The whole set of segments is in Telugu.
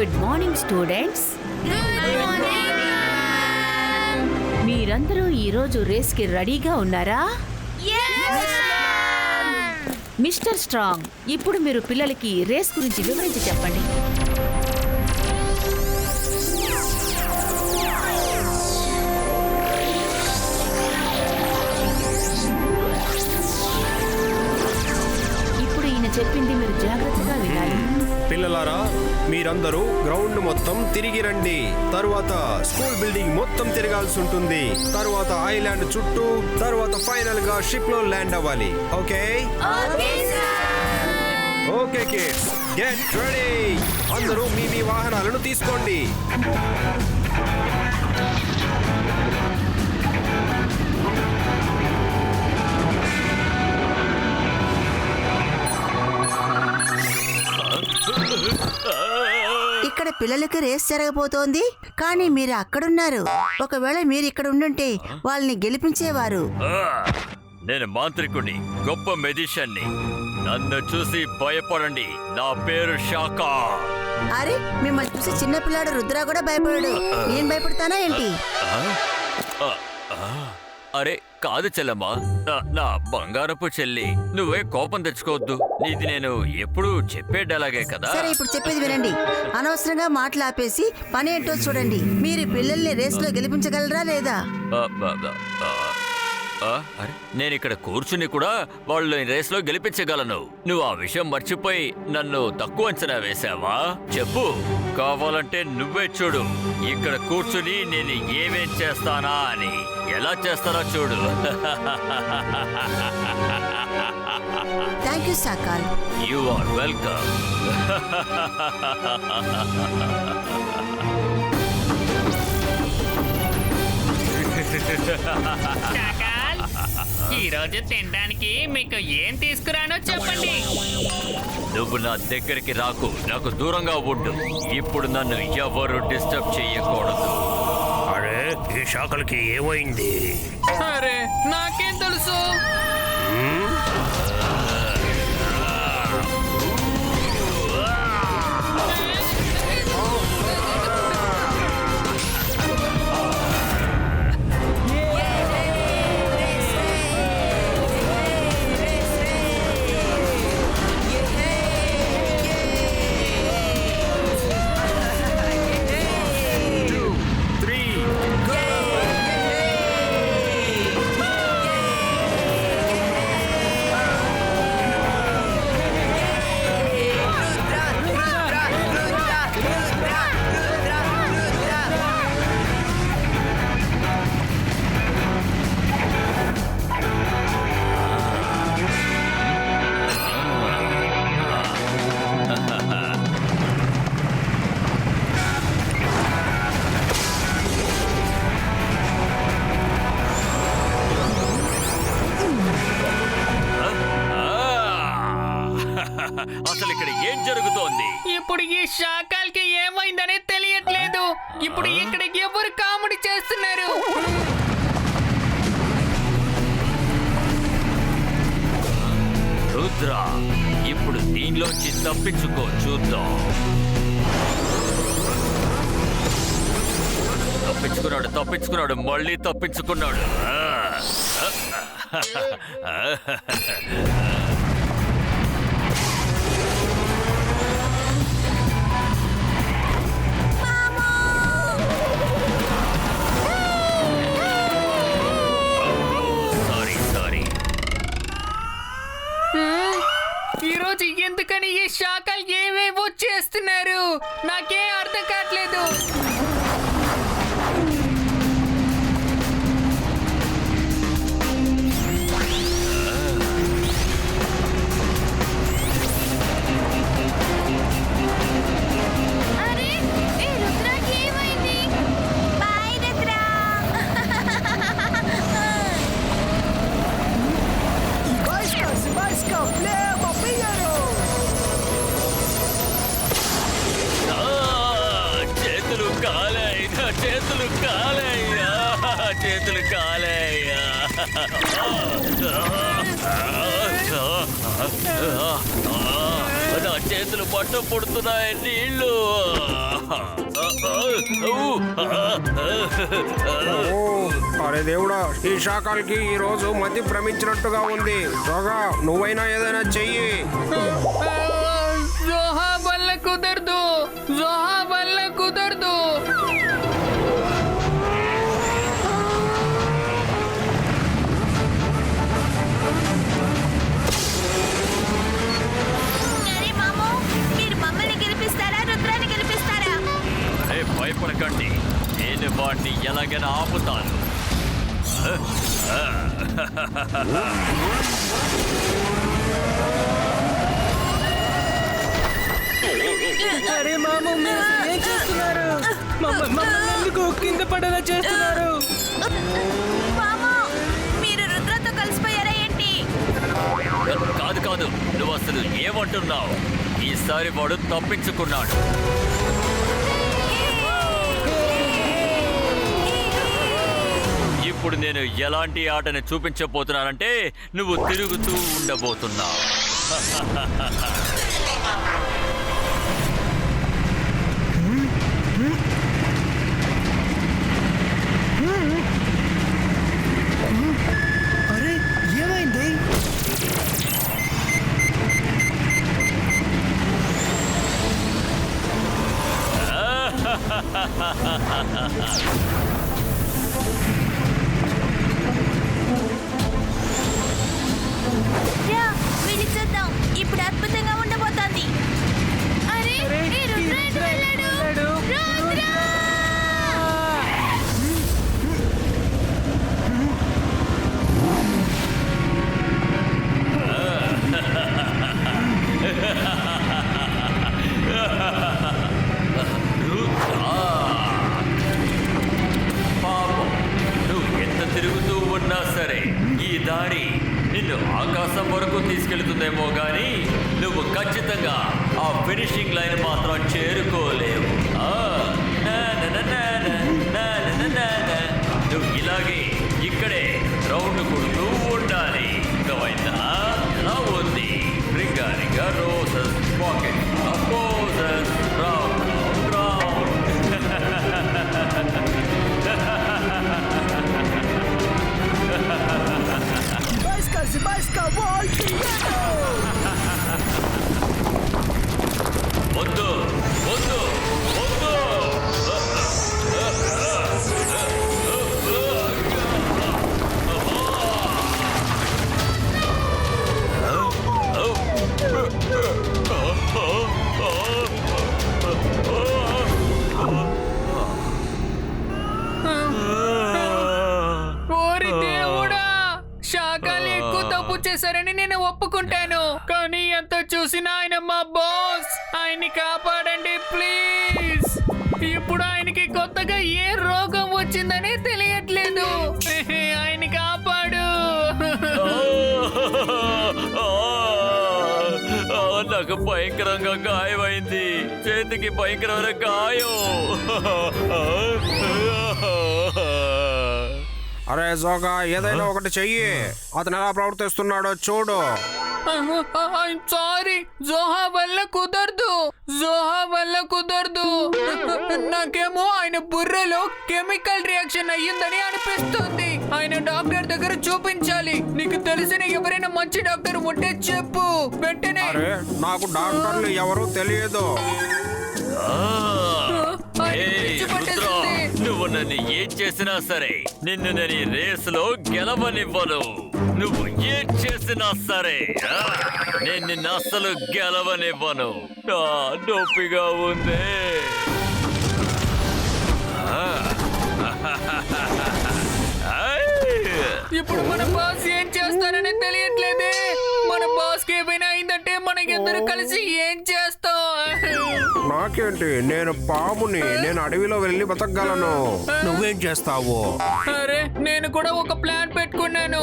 Good morning students. మీరందరూ ఈరోజు రేస్కి రెడీగా ఉన్నారా? మిస్టర్ స్ట్రాంగ్, ఇప్పుడు మీరు పిల్లలకి రేస్ గురించి వివరించి చెప్పండి. ఇప్పుడు ఈయన చెప్పింది మీరు జాగ్రత్తగా వినాలి. పిల్లలారా, మీరందరూ గ్రౌండ్ మొత్తం తిరిగి రండి. తరువాత స్కూల్ బిల్డింగ్ మొత్తం తిరగాల్సి ఉంటుంది. తరువాత ఐలాండ్ చుట్టూ, తరువాత ఫైనల్ గా షిప్ లో ల్యాండ్ అవ్వాలి. Okay okay kids, get ready. అందరూ మీ మీ వాహనాలను తీసుకోండి. ఇక్కడ పిల్లలకి రేస్ జరగబోతోంది, కానీ మీరు అక్కడున్నారు. ఒకవేళ మీరు ఇక్కడ ఉండుంటే వాళ్ళని గెలిపించేవారు. నేను మాంత్రికుడిని, గొప్ప మెజిషియన్ని. నన్ను చూసి భయపడండి. నా పేరు షాకా. అరే, మిమ్మల్ని చూసి చిన్నపిల్లాడు రుద్ర కూడా భయపడాడు. నేను భయపడతానా ఏంటి? అరే కాదు చెల్లమ్మా, నా బంగారపు చెల్లి. నువ్వే కోపం తెచ్చుకోవద్దు. ఇది నేను ఎప్పుడు చెప్పేటలాగే కదా. సరే, ఇప్పుడు చెప్పేది వినండి. అనవసరంగా మాటలు ఆపేసి పని ఏంటో చూడండి. మీరు పిల్లల్ని రేస్ లో గెలిపించగలరా లేదా? అరే నేను ఇక్కడ కూర్చుని కూడా వాళ్ళు రేస్ లో గెలిపించగలను. నువ్వు ఆ విషయం మర్చిపోయి నన్ను తక్కువ అంచనా వేశావా? చెప్పు, కావాలంటే నువ్వే చూడు. ఇక్కడ కూర్చుని నేను ఏమేం చేస్తానా అని. ఎలా చేస్తానో చూడు. థ్యాంక్ యూ సాకాల్. You are welcome. ఈ రోజు తినడానికి మీకు ఏం తీసుకురానో చెప్పండి. నువ్వు నా దగ్గరికి రాకు, నాకు దూరంగా ఉండు. ఇప్పుడు నన్ను ఎవరు డిస్టర్బ్ చేయకూడదు. అరే, ఈ శాఖలకి ఏమైంది? అరే నాకేం తెలుసు. అసలు ఇక్కడ ఏం జరుగుతోంది? ఇప్పుడు ఈ శాఖలకి ఏమైందని తెలియట్లేదు. ఇప్పుడు ఇక్కడ ఎవరు కామెడీ చేస్తున్నారు? రుద్ర, ఇప్పుడు దీనిలోంచి తప్పించుకో, చూద్దాం. తప్పించుకున్నాడు, మళ్ళీ తప్పించుకున్నాడు. ఈరోజు ఎందుకని ఈ శాఖలు ఏవేవో చేస్తున్నారు? నాకేం అర్థం కావట్లేదు. చేతులు కాలేయ్యా. నా చేతులు పట్టు పుడుతున్నాయి నీళ్లు. అరే దేవుడా, ఈ శాఖలకి ఈ రోజు మతి భ్రమించినట్టుగా ఉంది. జోగా, నువ్వైనా ఏదైనా చెయ్యి. జోహా వల్ల కుదరదు, జోహా వల్ల కుదరదు. మీరు మమ్మల్ని గెలిపిస్తారా, రుద్రాన్ని గెలిపిస్తారా? భయపడకండి, నేను వాడిని ఎలాగైనా ఆపుతాను. అరే మాము, మీరు అసలు ఏం చేస్తున్నారు? మమ్మల్ని ఎందుకు కింద పడేలా చేస్తున్నారు? మీరు రుద్రతో కలిసిపోయారా ఏంటి? కాదు కాదు, నువ్వు అసలు ఏమంటున్నావు? ఈసారి వాడు తప్పించుకున్నాడు. ఇప్పుడు నేను ఎలాంటి ఆటని చూపించబోతున్నానంటే నువ్వు తిరుగుతూ ఉండబోతున్నావు. అరే ఏమైంది? వెళ్ళి చూద్దాం, ఇప్పుడు అద్భుతంగా ఉండబోతోంది. అరే ఈ రుద్ర ఎటు వెళ్ళాడు? రుద్ర! పాపం, నువ్వు ఎంత తిరుగుతూ ఉన్నా సరే ఈ దారి నిన్ను ఆకాశం వరకు తీసుకెళ్తుందేమో గాని నువ్వు ఖచ్చితంగా ఆ ఫినిషింగ్ లైన్ మాత్రం చేరుకోలేవు. నువ్వు ఇలాగే ఇక్కడే రౌండ్ కొడుతూ ఉండాలి. గవైందా ఎలా ఉంది? Ring a ring a roses pocket a posies round round. వద్దు వద్దు వద్దు. ఓరి దేవుడా, శాఖలు ఎక్కువ తప్పు చేశారని నేను ఒప్పుకుంటాను. కానీ ఎంత చూసినా ఆయన మా బాస్. ఆయన్ని కాపాడండి ప్లీజ్. ఇప్పుడు ఆయనకి కొత్తగా ఏ రోగం వచ్చిందని తెలియట్లేదు. ఆయన్ని కాపాడు. నాకు భయంకరంగా గాయమైంది. చేతికి భయంకరమైన గాయం. అరే జోగా, ఏదైనా ఒకటి చెయ్యి. అతను ఎలా ప్రవర్తిస్తున్నాడో చూడు. సారీ, జోహా వల్ల కుదరదు, జోహా వల్ల కుదరదు. నాకేమో ఆయన బుర్రలో కెమికల్ రియాక్షన్ అయ్యిందని అనిపిస్తుంది. ఆయన డాక్టర్ దగ్గర చూపించాలి. నీకు తెలిసిన ఎవరైనా మంచి డాక్టర్ ఉంటే చెప్పు వెంటనే. అరే, నాకు డాక్టర్లు ఎవరూ తెలియదు. నువ్వు నన్ను ఏం చేసినా సరే నిన్ను నేను ఈ రేసులో గెలవనివ్వను. నువ్వు ఏం చేసినా సరే నేను నిన్ను అస్సలు గెలవనివ్వను. నొప్పిగా ఉంది. ఇప్పుడు మన బాస్ ఏం చేస్తారని తెలియట్లేదే. మన బాస్ కి ఏమైనా అయిందంటే మనకిద్దరు కలిసి ఏం చేస్తాం? నాకేంటి, నేను పాముని. నేను అడవిలో వెళ్ళి బతకగలను. నువ్వేం చేస్తావు? అరే, నేను కూడా ఒక ప్లాన్ పెట్టుకున్నాను.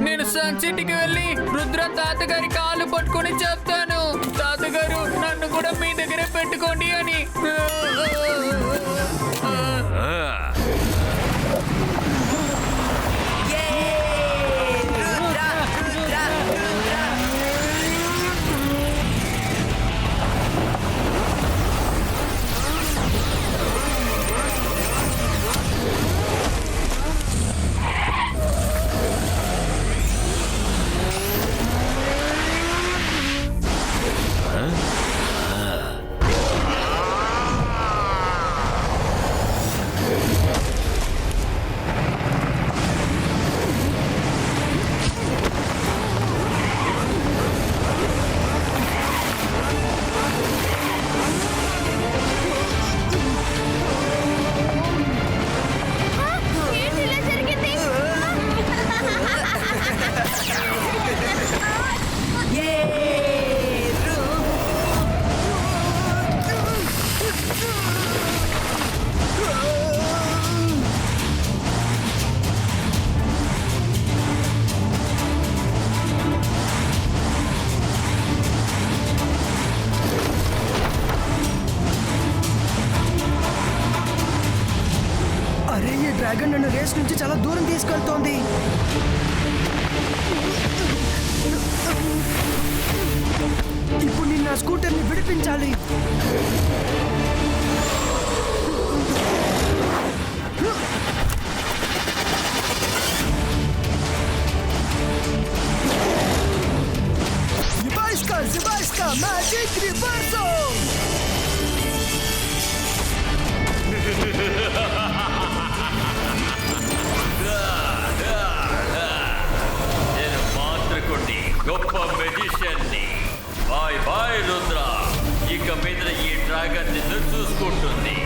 నేను సన్ సిటీకి వెళ్ళి రుద్ర తాతగారి కాళ్ళు పట్టుకొని చెప్తాను, తాతగారు నన్ను కూడా మీ దగ్గరే పెట్టుకోండి అని. రేస్ నుంచి చాలా దూరం తీసుకెళ్తోంది. ఇప్పుడు నేను నా స్కూటర్ని విడిపించాలి. Zibajska, Magic Reversal! నేను మాంత్రికుణ్ణి, గొప్ప మెజిషియన్ని. Bye bye Rudra. ఇక మీద ఈ డ్రాగన్ నిన్ను చూసుకుంటుంది.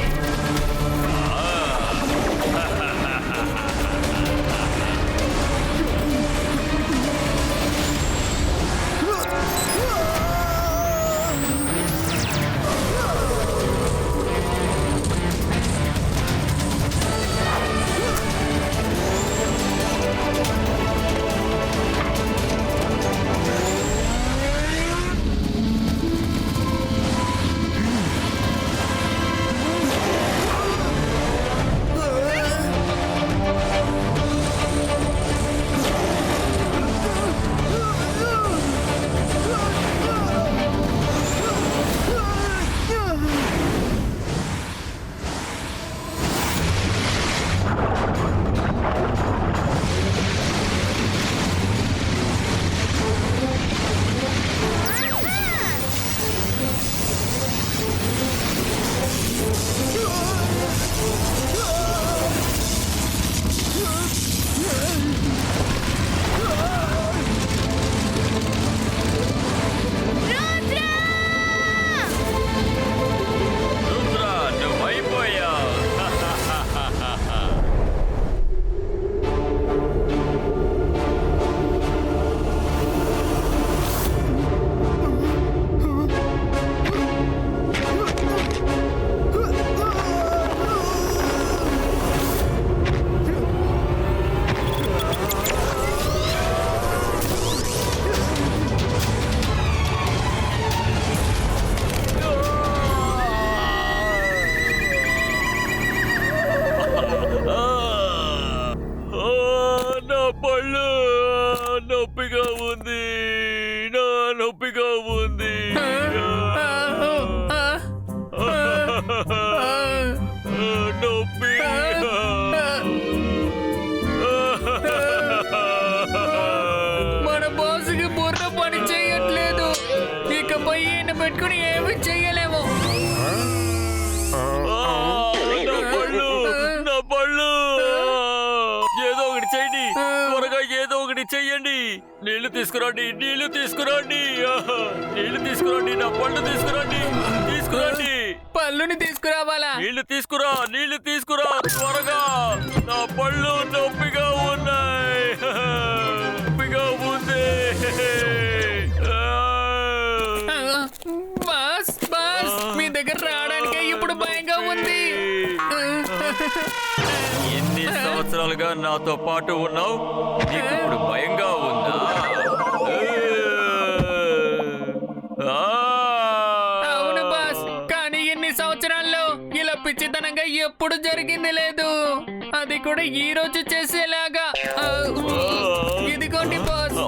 నొప్పిగా ఉంది, నా నొప్పిగా ఉంది. నొప్పి. మన బాసుకి బుర్ర పని చేయట్లేదు. ఇకపై ఈయన పెట్టుకుని ఏమి చెయ్యలేము. నా పళ్ళు ఏదో ఒకటి చేయండి, త్వరగా ఏదో ఒకటి చెయ్యండి. నీళ్లు తీసుకురండి, నీళ్లు తీసుకురండి, నీళ్లు తీసుకురండి, నా పళ్ళు తీసుకురండి, తీసుకురండి. పళ్ళుని తీసుకురావాలా? నీళ్లు తీసుకురా, నీళ్లు తీసుకురా త్వరగా. నా పళ్ళు నొప్పిగా ఉన్నాయి, నొప్పిగా ఉంది. బాస్ బాస్, మీ దగ్గర రావడానికే ఇప్పుడు భయంగా ఉంది. ఎన్ని సంవత్సరాలుగా నాతో పాటు ఉన్నావు, నీకు ఇప్పుడు భయంగా ఉందా? అవును బాస్, కానీ ఎన్ని సంవత్సరాల్లో ఇలా పిచ్చితనంగా ఎప్పుడు జరిగింది లేదు. అది కూడా ఈ రోజు చేసేలాగా. ఇదిగోండి బాస్.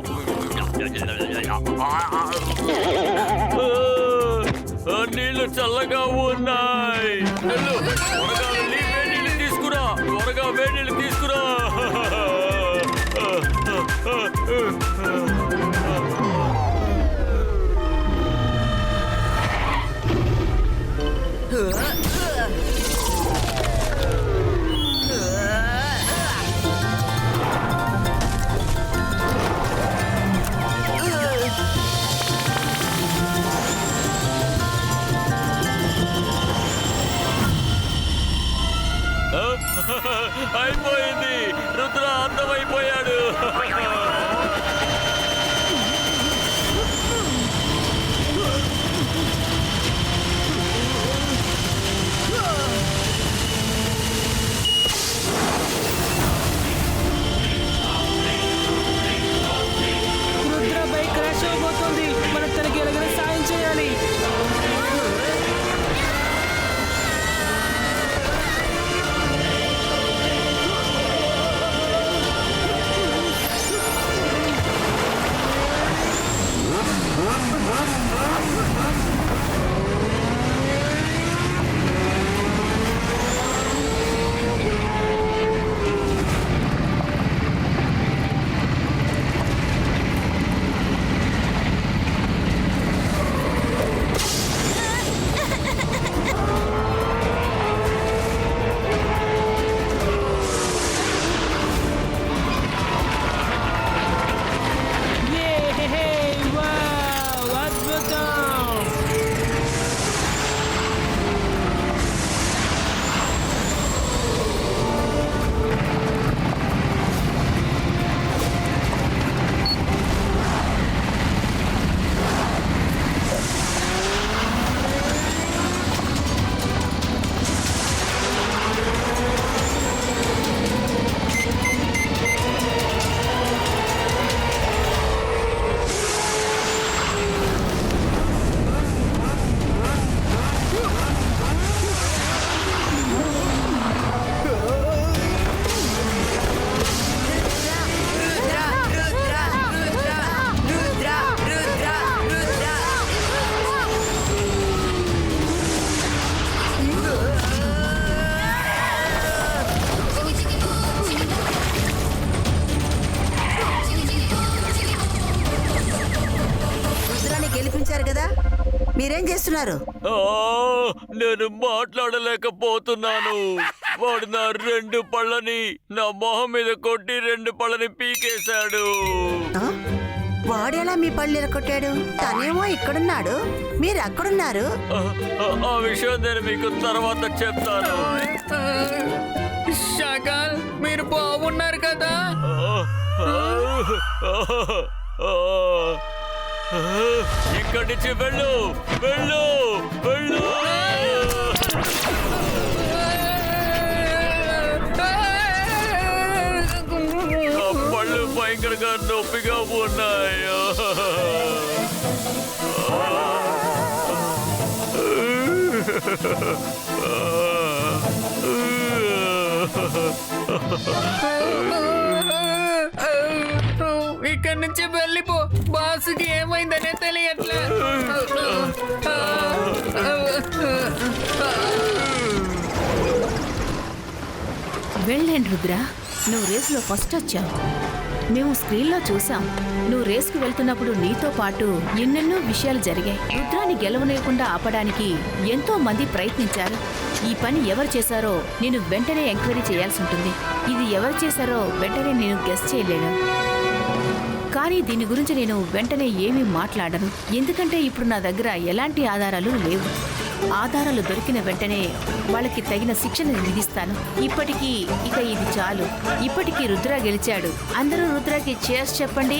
నీళ్లు చల్లగా ఉన్నాయి. త్వరగా వెళ్ళి వేడి నీళ్ళు తీసుకురా, త్వరగా వేడి నీళ్ళు తీసుకురా. అయిపోయింది, రుద్ర అందమైపోయాడు. రుద్ర బైక్ క్రాష్ అయిపోతుంది. మనం తనకి ఎలాగైనా సాయం చేయాలి. వచ్చారు కదా, మీరేం చేస్తున్నారు? నేను మాట్లాడలేకపోతున్నాను. వాడు నా 2 పళ్ళని నా మొహం మీద కొట్టి 2 పళ్ళని పీకేశాడు. ఆ? వాడెలా మీ పళ్ళు ఎరగొట్టాడు? తనేమో ఇక్కడున్నాడు, మీరు అక్కడున్నారు. ఆ విషయం నేను మీకు తర్వాత చెప్తాను. షాకల్, మీరు బాగున్నారు కదా? ఇక్కడి నుంచి వెళ్ళు, వెళ్ళు, వెళ్ళు. నా పళ్ళు భయంకరంగా నొప్పిగా ఉన్నాయి. ఇక్కడి నుంచి వెళ్ళిపో. బాసుకి ఏమైందనే తెలియట్లే. వెళ్ళండి రుద్ర, నువ్వు రేసులో ఫస్ట్ వచ్చావు. మేము స్క్రీన్లో చూసాం. నువ్వు రేసుకు వెళ్తున్నప్పుడు నీతో పాటు ఎన్నెన్నో విషయాలు జరిగాయి. రుద్రాన్ని గెలవనేయకుండా ఆపడానికి ఎంతో మంది ప్రయత్నించారు. ఈ పని ఎవరు చేశారో నేను వెంటనే ఎంక్వైరీ చేయాల్సి ఉంటుంది. ఇది ఎవరు చేశారో వెంటనే నేను గెస్ చేయలేను. కానీ దీని గురించి నేను వెంటనే ఏమీ మాట్లాడను, ఎందుకంటే ఇప్పుడు నా దగ్గర ఎలాంటి ఆధారాలు లేవు. ఆధారాలు దొరికిన వెంటనే వాళ్ళకి తగిన శిక్షను విధిస్తాను. ఇప్పటికీ ఇక ఇది చాలు. ఇప్పటికీ రుద్ర గెలిచాడు. అందరూ రుద్రకి చేర్స్ చెప్పండి.